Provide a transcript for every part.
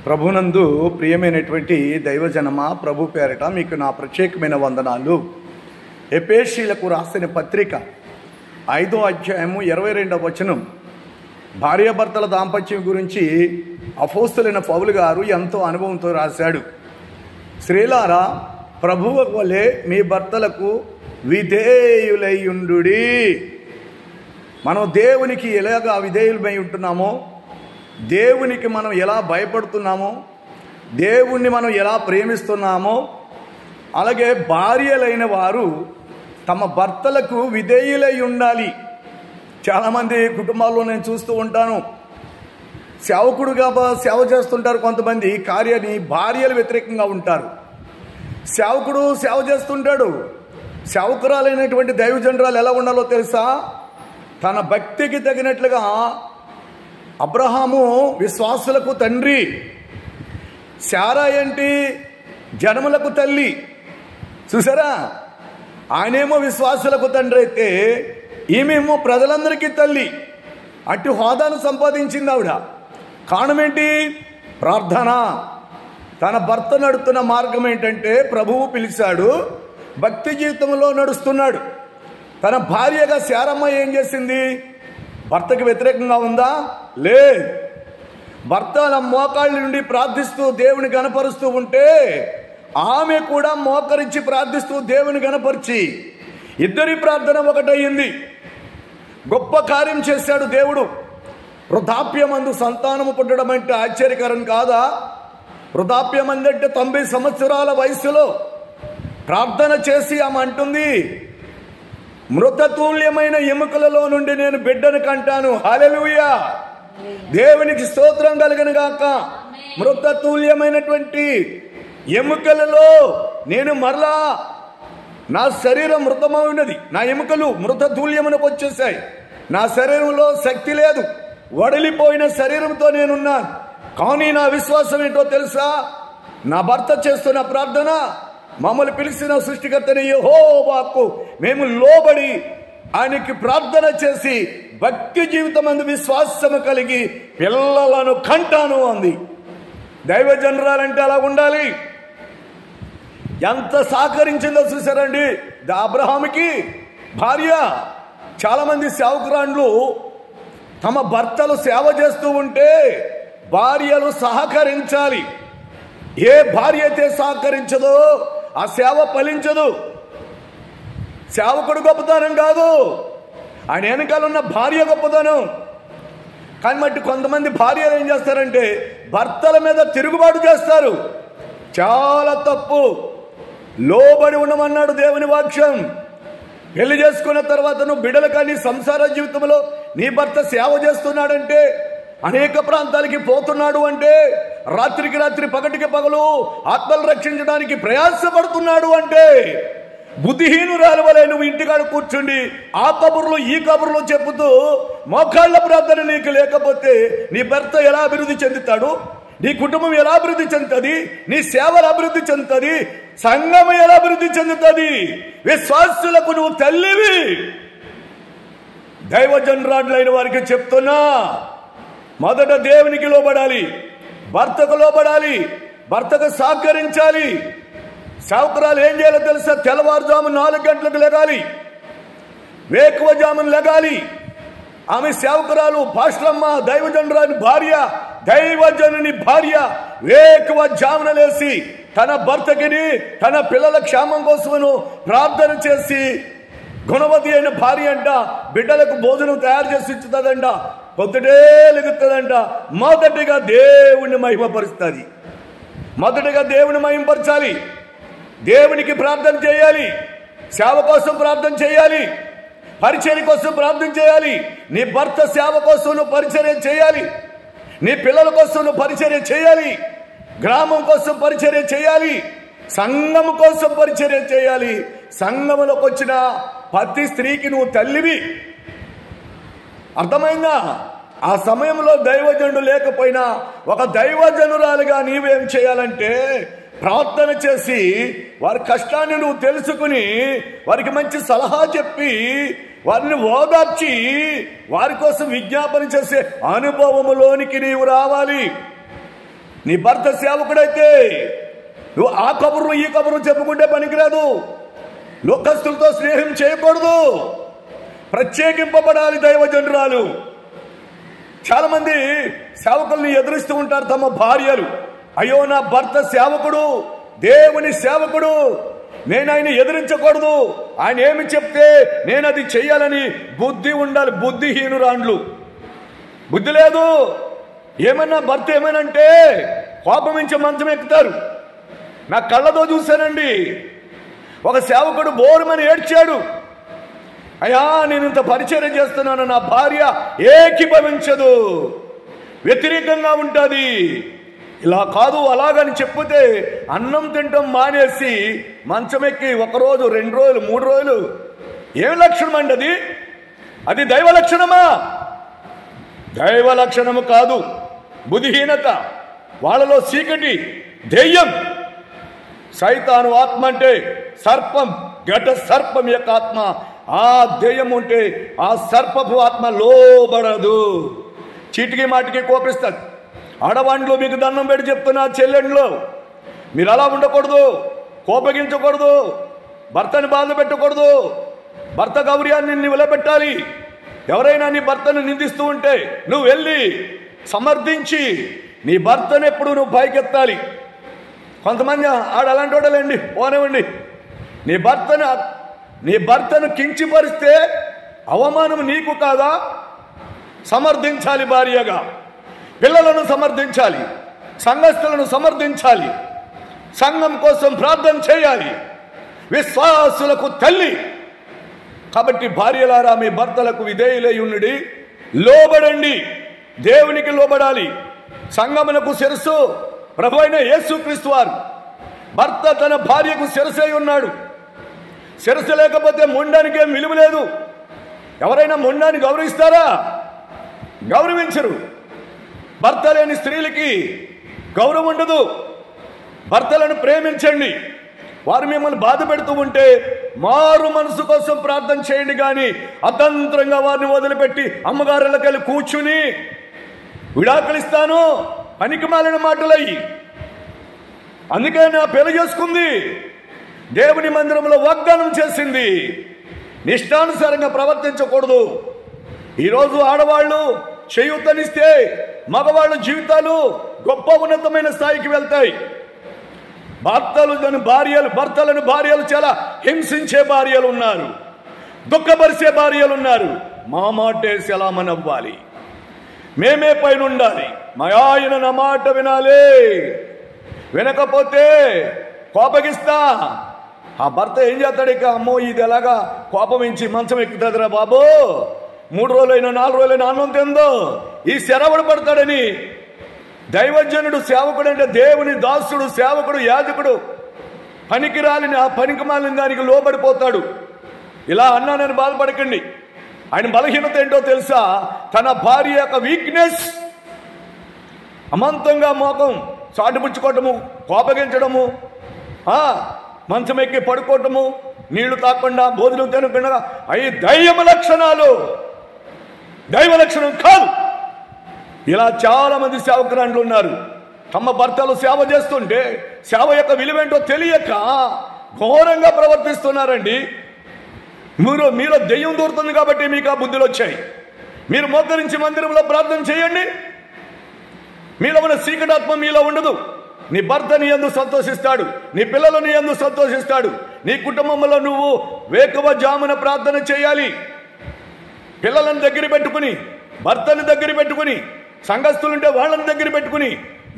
ప్రభునందు ప్రియమైనటువంటి దైవజనమా, ప్రభు పేరట మీకు నా ప్రత్యేకమైన వందనాలు. ఎఫెసీయులకు రాసిన పత్రిక 5వ అధ్యాయము 22వ వచనం భార్యాభర్తల దాంపత్యం గురించి అపోస్తలుడైన పౌలు గారు ఎంతో అనుభవంతో రాశాడు. స్త్రీలారా, ప్రభువు వలె మీ భర్తలకు విధేయులైయుండుడి. మనం దేవునికి ఎలాగా విధేయులమై ఉంటున్నామో, దేవునికి మనం ఎలా భయపడుతున్నామో, దేవుణ్ణి మనం ఎలా ప్రేమిస్తున్నామో, అలాగే భార్యలైన వారు తమ భర్తలకు విధేయులై ఉండాలి. చాలామంది కుటుంబాల్లో నేను చూస్తూ ఉంటాను, సేవకుడుగా సేవ చేస్తుంటారు కొంతమంది, కార్యాన్ని భార్యలు వ్యతిరేకంగా ఉంటారు. సేవకుడు సేవ చేస్తుంటాడు, సేవకురాలైనటువంటి దైవజనురాలు ఎలా ఉండాలో తెలుసా? తన భక్తికి తగినట్లుగా అబ్రహాము విశ్వాసులకు తండ్రి, శారా ఏంటి జనములకు తల్లి. చూసారా, ఆయనేమో విశ్వాసులకు తండ్రి అయితే ఈమెమో ప్రజలందరికీ తల్లి. అటు హోదాను సంపాదించింది ఆవిడ. కారణం ఏంటి? ప్రార్థన. తన భర్త నడుస్తున్న మార్గం ఏంటంటే, ప్రభువు పిలిచాడు, భక్తి జీవితంలో నడుస్తున్నాడు. తన భార్యగా శారమ్మ ఏం చేసింది? భర్తకి వ్యతిరేకంగా ఉందా? లేదు. భర్త మోకాళ్ళ నుండి ప్రార్థిస్తూ దేవుని గణపరుస్తూ ఉంటే ఆమె కూడా మోకరించి ప్రార్థిస్తూ దేవుని గణపరిచి ఇద్దరి ప్రార్థన ఒకటయ్యింది. గొప్ప కార్యం చేశాడు దేవుడు. వృద్ధాప్యమందు సంతానము పుట్టడం అంటే ఆశ్చర్యకరం కాదా? వృద్ధాప్యమందంటే 90 సంవత్సరాల వయసులో ప్రార్థన చేసి ఆమె అంటుంది, మృతతుల్యమైన ఎముకలలో నుండి నేను బిడ్డను కంటాను. హల్లెలూయా, దేవునికి స్తోత్రం కలుగును గాక. మృతతుల్యమైనటువంటి ఎముకలలో నేను మరలా, నా శరీరం మృతమైనది, నా ఎముకలు మృతతుల్యమునకు వచ్చేసాయి, నా శరీరంలో శక్తి లేదు, వడిలిపోయిన శరీరంతో నేనున్నాను. కానీ నా విశ్వాసం ఏంటో తెలుసా? నా భర్త చేస్తున్న ప్రార్థన, మమ్మల్ని పిలిచిన సృష్టికర్తని యెహోవాకు మేము లోబడి ఆయనకి ప్రార్థన చేసి భక్తి జీవితం అందు విశ్వాసము కలిగి పిల్లలను కంటాను అంది. దైవజనురాలంటే అలా ఉండాలి. ఎంత సహకరించిందో చూసారండి అబ్రహాముకి భార్య. చాలామంది సేవకురాండ్లు తమ భర్తలు సేవ చేస్తూ ఉంటే భార్యలు సహకరించాలి. ఏ భార్య అయితే సహకరించదో ఆ సేవ ఫలించదు. సేవకుడు గొప్పతనం కాదు, ఆయన వెనకాల ఉన్న భార్య గొప్పతనం. కానీ మట్టి కొంతమంది భార్యలు ఏం చేస్తారంటే భర్తల మీద తిరుగుబాటు చేస్తారు. చాలా తప్పు. లోబడి ఉండమన్నాడు దేవుని వాక్యం. పెళ్లి చేసుకున్న తర్వాత నువ్వు బిడ్డలు కానీ సంసార జీవితంలో నీ భర్త సేవ చేస్తున్నాడంటే, అనేక ప్రాంతాలకి పోతున్నాడు అంటే, రాత్రికి రాత్రి పగటికి పగలు ఆత్మలు రక్షించడానికి ప్రయాసపడుతున్నాడు అంటే, బుద్ధిహీనురాలు వలె నువ్వు ఇంటికాడ కూర్చుండి ఆ కబుర్లు ఈ కబుర్లు చెబుతూ మోకాళ్ళ ప్రార్థన నీకు లేకపోతే నీ భర్త ఎలా అభివృద్ధి చెందుతాడు? నీ కుటుంబం ఎలా అభివృద్ధి చెందుతుంది? నీ సేవలు అభివృద్ధి చెందుతుంది? సంఘం ఎలా అభివృద్ధి చెందుతుంది? విశ్వాసులకు నువ్వు తల్లివి. దైవజనురాళ్ళైన వారికి చెప్తున్నా, మొదట దేవునికి లోబడాలి, భర్తకు లోబడాలి, భర్తకు సహకరించాలి. సేవకురాలు ఏం చేయాలో తెలుసా? తెల్లవారుజాము 4 గంటలకు లెగాలి, వేకువజామున లెగాలి. ఆమె సేవకురాలు పాస్టరమ్మ, దైవజనురాని భార్య, దైవజనుని భార్య వేకువజామున లేసి తన భర్తకిని తన పిల్లల క్షేమం కోసమును ప్రార్థన చేసి, గుణవతి అయిన భార్య అంట బిడ్డలకు భోజనం తయారు చేసి ఇచ్చుతుందంట, పొద్దుటే లెగుతుందంట. మొదటిగా దేవుణ్ణి మహిమపరుస్తుంది. మొదటిగా దేవుని మహిమపరచాలి, దేవునికి ప్రార్థన చేయాలి, సేవ కోసం ప్రార్థన చేయాలి, పరిచర్య కోసం ప్రార్థన చేయాలి. నీ భర్త సేవ కోసం నువ్వు పరిచర్య చేయాలి, నీ పిల్లల కోసం నువ్వు పరిచర్య చేయాలి, గ్రామం కోసం పరిచర్య చేయాలి, సంఘం కోసం పరిచర్య చేయాలి. సంఘంలోకి వచ్చిన ప్రతి స్త్రీకి నువ్వు తల్లివి. అర్థమైందా? ఆ సమయంలో దైవజనుడు లేకపోయినా ఒక దైవజనురాలుగా నీవేం చేయాలంటే ప్రార్థన చేసి వారి కష్టాన్ని నువ్వు తెలుసుకుని వారికి మంచి సలహా చెప్పి వారిని ఓదార్చి వారి కోసం విజ్ఞాపన చేసే అనుభవములోనికి నీవు రావాలి. నీ భర్త సేవకుడైతే నువ్వు ఆ కబుర్లు ఈ కబుర్లు చెప్పుకుంటే పనికిరాదు. లోకస్తులతో స్నేహం చేయకూడదు. ప్రత్యేకింపబడాలి దైవజనురాలు. చాలా మంది సేవకుల్ని ఎదురిస్తూ ఉంటారు తమ భార్యలు. అయ్యో నా భర్త సేవకుడు, దేవుని సేవకుడు, నేను ఆయన ఎదిరించకూడదు, ఆయన ఏమి చెప్తే నేను అది చెయ్యాలని బుద్ధి ఉండాలి. బుద్ధిహీనురాండ్లు. బుద్ధి లేదు. ఏమన్నా భర్త ఏమనంటే కోపమించి మంచం ఎక్కుతారు. నా కళ్ళతో చూశానండి. ఒక సేవకుడు బోరుమని ఏడ్చాడు. అయ్యా నేను ఇంత పరిచర్య చేస్తున్నాను, నా భార్య ఏకీభవించదు, వ్యతిరేకంగా ఉంటుంది. ఇలా కాదు అలాగని చెప్పితే అన్నం తింటాం మానేసి మంచం ఎక్కి 1 రోజు 2 రోజులు 3 రోజులు. ఏం లక్షణం అండి అది? అది దైవ లక్షణమా? దైవ లక్షణము కాదు. బుద్ధిహీనత, వాళ్ళలో చీకటి, దెయ్యం. సైతాను ఆత్మ అంటే సర్పం, ఘట సర్పం యొక్క ఆత్మ. ఆ దెయ్యం ఉంటే ఆ సర్పపు ఆత్మ లోబడదు. చీటికి మాటికి కోపిస్తుంది. ఆడవాండ్లు మీకు దండం పెట్టి చెప్తున్నా, చెల్లెండ్లు మీరు అలా ఉండకూడదు, కోపగించకూడదు, భర్తని బాధ పెట్టకూడదు. భర్త గౌర్యాన్ని నిలబెట్టాలి. ఎవరైనా నీ భర్తను నిందిస్తూ ఉంటే నువ్వు వెళ్ళి సమర్థించి నీ భర్తను ఎప్పుడు నువ్వు పైకెత్తాలి. కొంతమంది అలాంటి వాడలేండి, పోనివ్వండి. నీ భర్తను కించిపరిస్తే అవమానం నీకు కాదా? సమర్థించాలి. భార్యగా పిల్లలను సమర్థించాలి, సంఘస్థులను సమర్థించాలి, సంఘం కోసం ప్రార్థన చేయాలి. విశ్వాసులకు తల్లి కాబట్టి భార్యలారా మీ భర్తలకు విధేయులై ఉండి లోబడండి. దేవునికి లోబడాలి. సంఘమునకు శిరస్సు ప్రభు అయిన యేసుక్రీస్తు వారు. భర్త తన భార్యకు శిరసై ఉన్నాడు. శిరస్సు లేకపోతే మొండానికి ఏం విలువ లేదు. ఎవరైనా మొండాన్ని గౌరవిస్తారా? గౌరవించరు. భర్త లేని స్త్రీలకి గౌరవం ఉండదు. భర్తలను ప్రేమించండి. వారు మిమ్మల్ని బాధ పెడుతూ ఉంటే మారు మనసు కోసం ప్రార్థన చేయండి. కానీ అతంత్రంగా వారిని వదిలిపెట్టి అమ్మగారులకెళ్ళి కూర్చుని విడాకులిస్తాను పనికి మాలిన మాటలయ్యి. అందుకే నా పెళ్లి చేసుకుంది, దేవుని మందిరంలో వాగ్దానం చేసింది. నిష్టానుసారంగా ప్రవర్తించకూడదు. ఈరోజు ఆడవాళ్ళు చేయూతనిస్తే మగవాళ్ళ జీవితాలు గొప్ప ఉన్నతమైన స్థాయికి వెళ్తాయి. భర్తలను భార్యలు చాలా హింసించే భార్యలు ఉన్నారు, దుఃఖపరిచే భార్యలు ఉన్నారు. మా మాటేసి ఎలా మనవ్వాలి, మేమే పైన ఉండాలి. మా ఆయన నా మాట వినాలి, వినకపోతే కోపగిస్తా. ఆ భర్త ఏం చేస్తాడు? ఇక అమ్మో ఇది ఎలాగా కోపమించి మంచం ఎక్కుతుందిరా బాబు, 3 రోజులైనా 4 రోజులైనా అన్నం తిందో ఈ శరవడు పడతాడని. దైవజనుడు సేవకుడు అంటే దేవుని దాసుడు, సేవకుడు, యాజకుడు పనికిరాలిని ఆ పనికి మాలిన దానికి లోబడిపోతాడు. ఇలా అన్నానని బాధపడకండి. ఆయన బలహీనత ఏంటో తెలుసా? తన భార్య యొక్క వీక్నెస్. అమాంతంగా మోకం చాటుపుచ్చుకోవటము, కోపగించడము, మంచం ఎక్కి పడుకోవటము, నీళ్లు తాకుండా భోజనం తినకుండా, అవి దైవ లక్షణాలు. దైవ లక్షణం కాదు. ఇలా చాలా మంది సేవకురాండ్లు ఉన్నారు. తమ భర్తలు సేవ చేస్తుంటే సేవ యొక్క విలువేంటో తెలియక ఘోరంగా ప్రవర్తిస్తున్నారండి. మీలో దెయ్యం దూరుతుంది కాబట్టి మీకు ఆ బుద్ధులు వచ్చాయి. మీరు మోకరించి మందిరంలో ప్రార్థన చేయండి. మీలో ఉన్న చీకటాత్మ మీలో ఉండదు. నీ భర్త నీ యందు సంతోషిస్తాడు, నీ పిల్లలు నీ యందు సంతోషిస్తాడు. నీ కుటుంబంలో నువ్వు వేకువజామున ప్రార్థన చేయాలి. పిల్లలను దగ్గర పెట్టుకుని, భర్తని దగ్గర పెట్టుకుని, సంఘస్థులుంటే వాళ్ళని దగ్గర పెట్టుకుని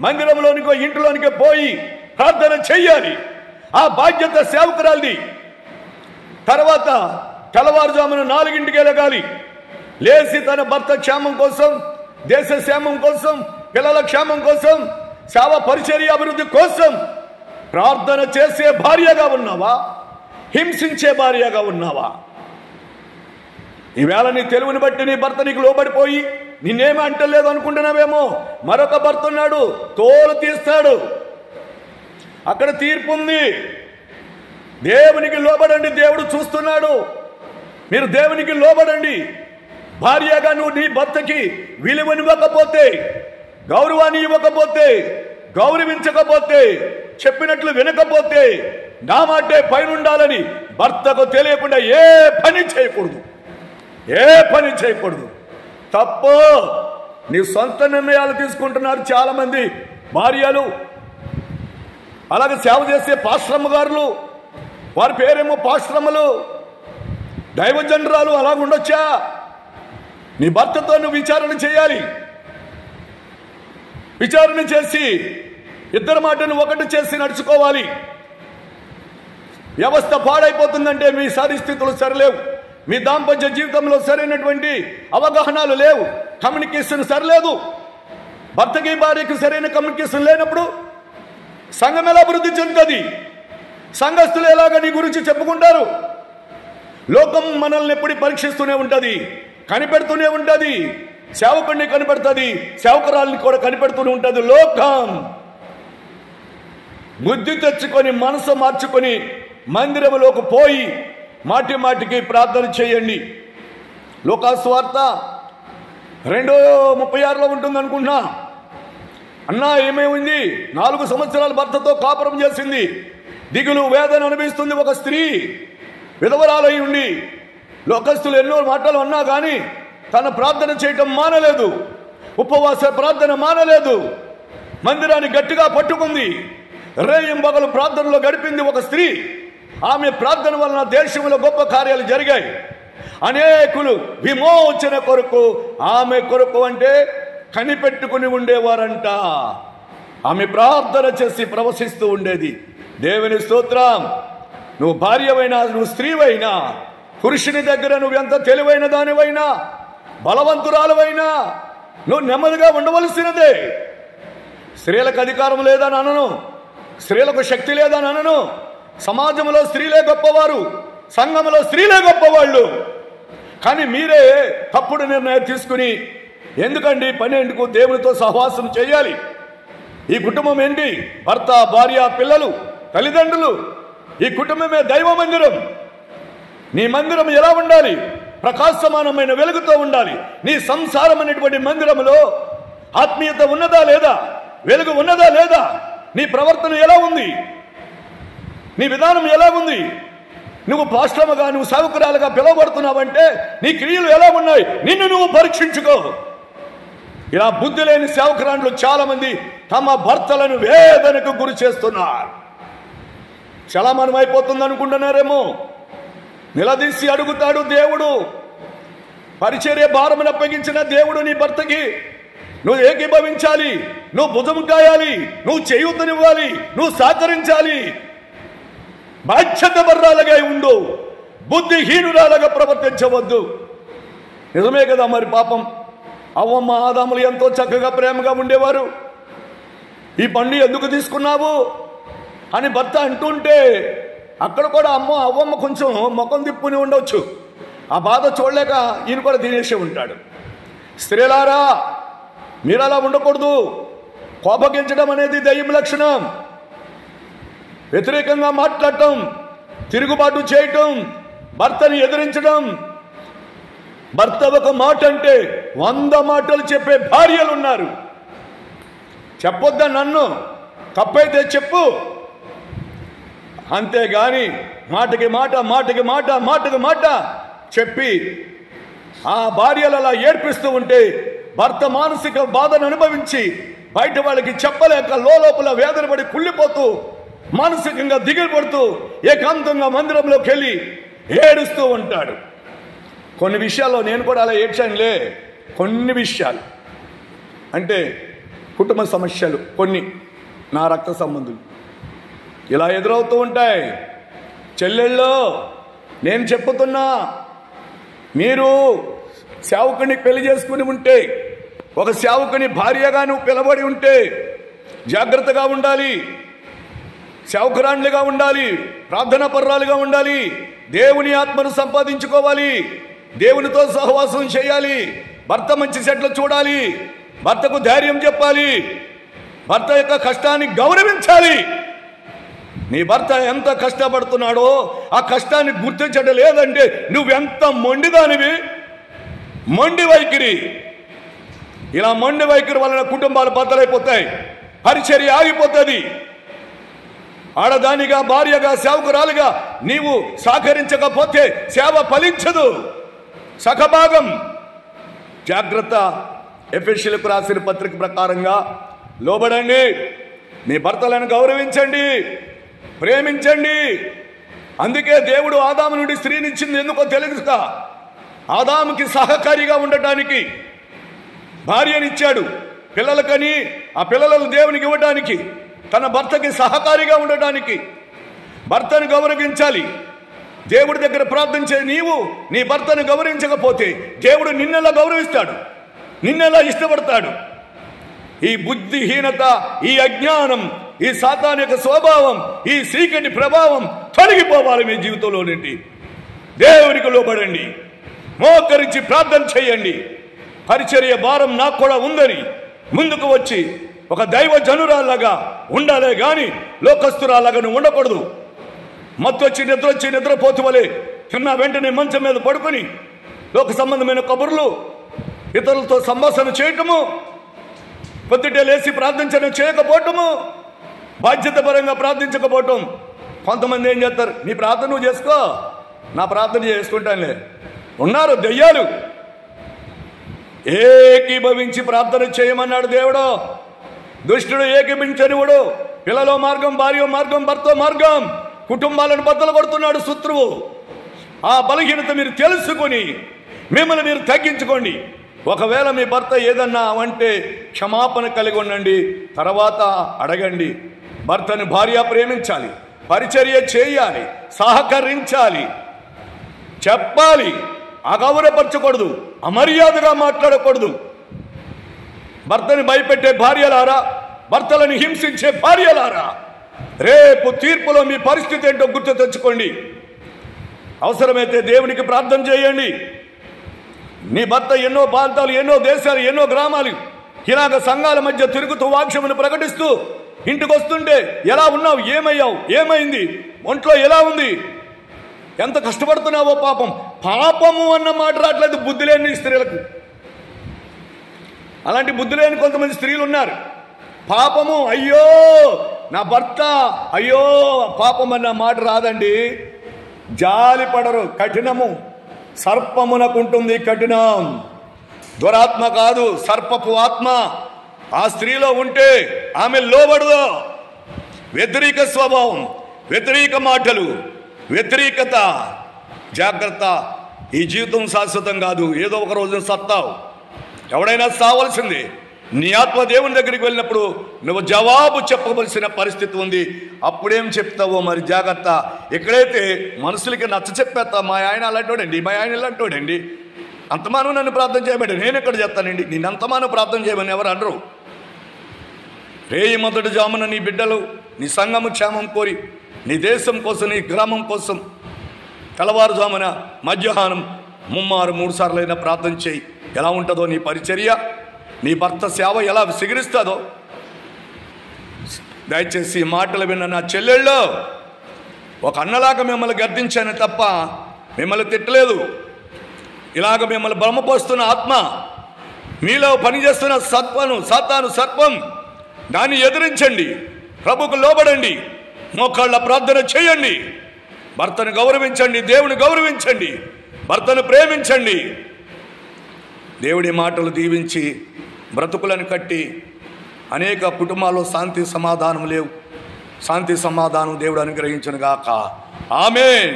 మందిరంలోనికో ఇంటిలోనికో పోయి ప్రార్థన చెయ్యాలి. ఆ బాధ్యత సేవకురాలిది. తర్వాత తెల్లవారుజామున 4ంటికే లెగాలి. లేచి తన భర్త క్షేమం కోసం, దేశ క్షేమం కోసం, పిల్లల క్షేమం కోసం, సేవ పరిచర్య అభివృద్ధి కోసం ప్రార్థన చేసే భార్యగా ఉన్నావా? హింసించే భార్యగా ఉన్నావా? ఈవేళ నీ తెలివిని బట్టి నీ భర్త నీకు లోబడిపోయి నిన్నేమీ అంటలేదు అనుకుంటున్నావేమో. మరొక భర్త ఉన్నాడు, తోలు తీస్తాడు. అక్కడ తీర్పు ఉంది. దేవునికి లోబడండి, దేవుడు చూస్తున్నాడు. మీరు దేవునికి లోబడండి. భార్యగా నువ్వు నీ భర్తకి విలువనివ్వకపోతే, గౌరవాన్ని ఇవ్వకపోతే గౌరవించకపోతే, చెప్పినట్లు వినకపోతే, నా మాటే పైన ఉండాలని భర్తకు తెలియకుండా ఏ పని చేయకూడదు. తప్పు. నీ సొంత నిర్ణయాలు తీసుకుంటున్నారు చాలామంది భార్యలు. అలాగే సేవ చేసే పాశ్రమ గారులు, వారి పేరేమో పాశ్రమలు, దైవజనరాలు. అలాగుండొచ్చా? నీ భర్తతో నువ్వు విచారణ చేయాలి. విచారణ చేసి ఇద్దరి మాటను ఒకటి చేసి నడుచుకోవాలి. వ్యవస్థ పాడైపోతుందంటే మీ పరిస్థితులు సరిలేవు, మీ దాంపత్య జీవితంలో సరైనటువంటి అవగాహనలు లేవు, కమ్యూనికేషన్ సరిలేదు. భర్తకి భార్యకి సరైన కమ్యూనికేషన్ లేనప్పుడు సంఘం ఎలా అభివృద్ధి చెందుతుంది? సంఘస్థులు ఎలాగ నీ గురించి చెప్పుకుంటారు? లోకం మనల్ని ఎప్పుడు పరీక్షిస్తూనే ఉంటుంది, కనిపెడుతూనే ఉంటుంది. సేవకుడిని కనిపెడుతుంది, సేవకురాల్ని కూడా కనిపెడుతూనే ఉంటుంది లోకం. బుద్ధి తెచ్చుకొని మనసు మార్చుకొని మందిరంలోకి పోయి మాటి మాటికి ప్రార్థన చేయండి. లోకాసు వార్త 2:36 ఉంటుంది అనుకుంటున్నా. అన్నా ఏమేమింది? 4 సంవత్సరాలు భర్తతో కాపురం చేసింది, దిగులు వేదన అనుభవిస్తుంది ఒక స్త్రీ, విధవరాలై ఉండి. లోకస్తులు ఎన్నో మాటలు అన్నా కానీ తన ప్రార్థన చేయటం మానలేదు, ఉపవాస ప్రార్థన మానలేదు, మందిరాన్ని గట్టిగా పట్టుకుంది, రేయింబగలు ప్రార్థనలో గడిపింది ఒక స్త్రీ. ఆమె ప్రార్థన వలన దేశంలో గొప్ప కార్యాలు జరిగాయి. అనేకులు విమోచన కొరకు, ఆమె కొరకు అంటే కనిపెట్టుకుని ఉండేవారంట. ఆమె ప్రార్థన చేసి ప్రవశిస్తూ ఉండేది. దేవుని స్తోత్రం. నువ్వు భార్యవైనా, నువ్వు స్త్రీవైనా, పురుషుని దగ్గర నువ్వు ఎంత తెలివైన దానివైనా, బలవంతురాలువైనా, నువ్వు నెమ్మదిగా ఉండవలసినదే. స్త్రీలకు అధికారం లేదని అనను, స్త్రీలకు శక్తి లేదని అనను. సమాజంలో స్త్రీలే గొప్పవారు, సంఘంలో స్త్రీలే గొప్పవాళ్ళు. కానీ మీరే తప్పుడు నిర్ణయం తీసుకుని, ఎందుకండి పని ఎందుకు? దేవునితో సహవాసం చేయాలి. ఈ కుటుంబం ఏంటి? భర్త, భార్య, పిల్లలు, తల్లిదండ్రులు. ఈ కుటుంబమే దైవ మందిరం. నీ మందిరం ఎలా ఉండాలి? ప్రకాశమానమైన వెలుగుతో ఉండాలి. నీ సంసారం అనేటువంటి మందిరంలో ఆత్మీయత ఉన్నదా లేదా? వెలుగు ఉన్నదా లేదా? నీ ప్రవర్తన ఎలా ఉంది? నీ విధానం ఎలా ఉంది? నువ్వు పాస్టర్గా, నువ్వు సేవకురాలుగా పిలువబడుతున్నావంటే నీ క్రియలు ఎలా ఉన్నాయి? నిన్ను నువ్వు పరీక్షించుకో. ఇలా బుద్ధి లేని సేవకురాండ్లు చాలా మంది తమ భర్తలను వేదనకు గురి చేస్తున్నారు. చలమానం అయిపోతుంది అనుకుంటున్నారేమో. నిలదీసి అడుగుతాడు దేవుడు. పరిచర్య భారమును అప్పగించిన దేవుడు నీ భర్తకి నువ్వు ఏకీభవించాలి, నువ్వు భుజం కాయాలి, నువ్వు చేయూతనివ్వాలి, నువ్వు సహకరించాలి. బాధ్యత బర్రాలుగా ఉండు, బుద్ధిహీనురాలుగా ప్రవర్తించవద్దు. నిజమే కదా మరి. పాపం అవ్వమ్మ ఆదాములు ఎంతో చక్కగా ప్రేమగా ఉండేవారు. ఈ పండు ఎందుకు తీసుకున్నావు అని భర్త అంటుంటే అక్కడ కూడా అవ్వమ్మ కొంచెం ముఖం తిప్పుని ఉండొచ్చు. ఆ బాధ చూడలేక ఈయన కూడా తినేసే ఉంటాడు. స్త్రీలారా, మీరు అలా ఉండకూడదు. కోపగించడం అనేది దయ్యం లక్షణం. వ్యతిరేకంగా మాట్లాడటం, తిరుగుబాటు చేయటం, భర్తని ఎదిరించడం. భర్త ఒక మాట అంటే 100 మాటలు చెప్పే భార్యలు ఉన్నారు. చెప్పొద్దా నన్ను? తప్పైతే చెప్పు. అంతేగాని మాటకి మాట, మాటకి మాట, మాటకి మాట చెప్పి ఆ భార్యలు అలా ఏడ్పిస్తూ ఉంటే భర్త మానసిక బాధను అనుభవించి బయట వాళ్ళకి చెప్పలేక లోపల వేదన పడి కుళ్ళిపోతూ మానసికంగా దిగులు పడుతూ ఏకాంతంగా మందిరంలోకి వెళ్ళి ఏడుస్తూ ఉంటాడు. కొన్ని విషయాల్లో నేను కూడా అలా ఏడ్చానులే. కొన్ని విషయాలు అంటే కుటుంబ సమస్యలు, కొన్ని నా రక్త సంబంధులు ఇలా ఎదురవుతూ ఉంటాయి. చెల్లెళ్ళు, నేను చెప్పుతున్నా, మీరు సేవకుని పెళ్లి చేసుకుని ఉంటే, ఒక సేవకుని భార్యగా నువ్వు పిలబడి ఉంటే జాగ్రత్తగా ఉండాలి, సేవకురాండ్లుగా ఉండాలి, ప్రార్థనా పర్రాలుగా ఉండాలి, దేవుని ఆత్మను సంపాదించుకోవాలి, దేవునితో సహవాసం చేయాలి, భర్త మంచి చెట్లు చూడాలి, భర్తకు ధైర్యం చెప్పాలి, భర్త యొక్క కష్టాన్ని గౌరవించాలి. నీ భర్త ఎంత కష్టపడుతున్నాడో ఆ కష్టాన్ని గుర్తించడం లేదంటే నువ్వెంత మొండిదానివి. మొండి వైఖరి. ఇలా మొండి వైఖరి వలన కుటుంబాలు బద్దలైపోతాయి. పరిచర్య ఆగిపోతుంది. ఆడదానిగా, భార్యగా, సేవకురాలుగా నీవు సహకరించకపోతే సేవ ఫలించదు. సగభాగం జాగ్రత్త. ఎఫెసీయులకు రాసిన పత్రిక ప్రకారంగా లోబడండి, మీ భర్తలను గౌరవించండి, ప్రేమించండి. అందుకే దేవుడు ఆదాము నుండి స్త్రీనిచ్చింది ఎందుకో తెలుసా? ఆదాముకి సహకారిగా ఉండటానికి భార్యనిచ్చాడు, పిల్లలకని ఆ పిల్లలను దేవునికి ఇవ్వడానికి, తన భర్తకి సహకారిగా ఉండటానికి. భర్తను గౌరవించాలి. దేవుడి దగ్గర ప్రార్థించే నీవు నీ భర్తను గౌరవించకపోతే దేవుడు నిన్నెలా గౌరవిస్తాడు, నిన్నెలా ఇష్టపడతాడు? ఈ బుద్ధిహీనత, ఈ అజ్ఞానం, ఈ సాతాను యొక్క స్వభావం, ఈ చీకటి ప్రభావం తొలగిపోవాలి మీ జీవితంలో నుండి. దేవునికి లోబడండి, మోకరించి ప్రార్థన చేయండి. పరిచర్య భారం నాకు కూడా ఉందని ముందుకు వచ్చి ఒక దైవ జనురాల్లాగా ఉండాలే గాని లోకస్తురాల్లాగా నువ్వు ఉండకూడదు. మత్తొచ్చి నిద్రపోతు వలె తిన్న వెంటనే మంచం మీద పడుకొని లోక సంబంధమైన కబుర్లు, ఇతరులతో సంభాషణ చేయటము, పొద్దుటే లేచి ప్రార్థించడం చేయకపోవటము, బాధ్యత పరంగా ప్రార్థించకపోవటం. కొంతమంది ఏం చేస్తారు, నీ ప్రార్థన నువ్వు చేసుకో, నా ప్రార్థన చేసుకుంటానులే. ఉన్నారు దెయ్యాలు. ఏకీభవించి ప్రార్థన చేయమన్నాడు దేవుడు. దుష్టుడు ఏకీభించనివాడు. పిల్లలో మార్గం, భార్య మార్గం, భర్త మార్గం, కుటుంబాలను బద్దలు కొడుతున్నాడు శత్రువు. ఆ బలహీనత మీరు తెలుసుకొని మిమ్మల్ని మీరు తగ్గించుకోండి. ఒకవేళ మీ భర్త ఏదన్నా అంటే క్షమాపణ కలిగి ఉండండి, తర్వాత అడగండి. భర్తని భార్య ప్రేమించాలి, పరిచర్య చేయాలి, సహకరించాలి, చెప్పాలి. అగౌరవపరచకూడదు, అమర్యాదగా మాట్లాడకూడదు. భర్తని భయపెట్టే భార్యలారా, భర్తలను హింసించే భార్యలారా, రేపు తీర్పులో మీ పరిస్థితి ఏంటో గుర్తు తెచ్చుకోండి. అవసరమైతే దేవునికి ప్రార్థన చేయండి. నీ భర్త ఎన్నో ప్రాంతాలు, ఎన్నో దేశాలు, ఎన్నో గ్రామాలు ఇలాగ సంఘాల మధ్య తిరుగుతూ వాక్యమును ప్రకటిస్తూ ఇంటికి వస్తుంటే ఎలా ఉన్నావు, ఏమయ్యావు, ఏమైంది, ఒంట్లో ఎలా ఉంది, ఎంత కష్టపడుతున్నావో. పాపము అన్న మాట రావట్లేదు బుద్ధి లేని స్త్రీలకు. అలాంటి బుద్ధి లేని కొంతమంది స్త్రీలు ఉన్నారు. పాపము, అయ్యో నా భర్త, అయ్యో పాపం అన్న మాట రాదండి. జాలి పడరు. కఠినము సర్పమునకుంటుంది కఠినం. దురాత్మ కాదు, సర్పపు ఆత్మ ఆ స్త్రీలో ఉంటే ఆమె లోబడదు. వ్యతిరేక స్వభావం, వ్యతిరేక మాటలు, వ్యతిరేకత. జాగ్రత్త. ఈ జీవితం శాశ్వతం కాదు. ఏదో ఒక రోజున సత్తావు. ఎవడైనా సావలసిందే. నీ ఆత్మ దేవుని దగ్గరికి వెళ్ళినప్పుడు నువ్వు జవాబు చెప్పవలసిన పరిస్థితి ఉంది. అప్పుడేం చెప్తావో మరి జాగ్రత్త. ఎక్కడైతే మనుషులకి నచ్చ చెప్పేస్తా, మా ఆయన అలాంటోడండి, మా ఆయన ఇలాంటోడండి, అంతమానం నన్ను ప్రార్థన చేయబడి నేను ఎక్కడ చేస్తానండి, నేను అంతమానం ప్రార్థన చేయమని ఎవరు అనరు. రేయి మొదటి జామున నీ బిడ్డలు, నీ సంఘము క్షేమం కోరి, నీ దేశం కోసం, నీ గ్రామం కోసం తెల్లవారుజామున, మధ్యాహ్నం, ముమ్మారు 3 సార్లైనా ప్రార్థన చేయి. ఎలా ఉంటుందో నీ పరిచర్య, నీ భర్త సేవ ఎలా సిగిరిస్తుందో. దయచేసి ఈ మాటలు విన్న నా చెల్లెళ్ళు, ఒక అన్నలాగా మిమ్మల్ని గర్దించాను తప్ప మిమ్మల్ని తిట్టలేదు. ఇలాగ మిమ్మల్ని భ్రమపోస్తున్న ఆత్మ, మీలో పనిచేస్తున్న సాతాను సర్పం, దాన్ని ఎదిరించండి. ప్రభుకు లోబడండి, మోకాళ్ళ ప్రార్థన చేయండి, భర్తను గౌరవించండి, దేవుని గౌరవించండి, భర్తను ప్రేమించండి. దేవుడి మాటలు దీవించి బ్రతుకులను కట్టి అనేక కుటుంబాల్లో శాంతి సమాధానం లేవు. శాంతి సమాధానం దేవుడు అనుగ్రహించును గాక. ఆమేన్.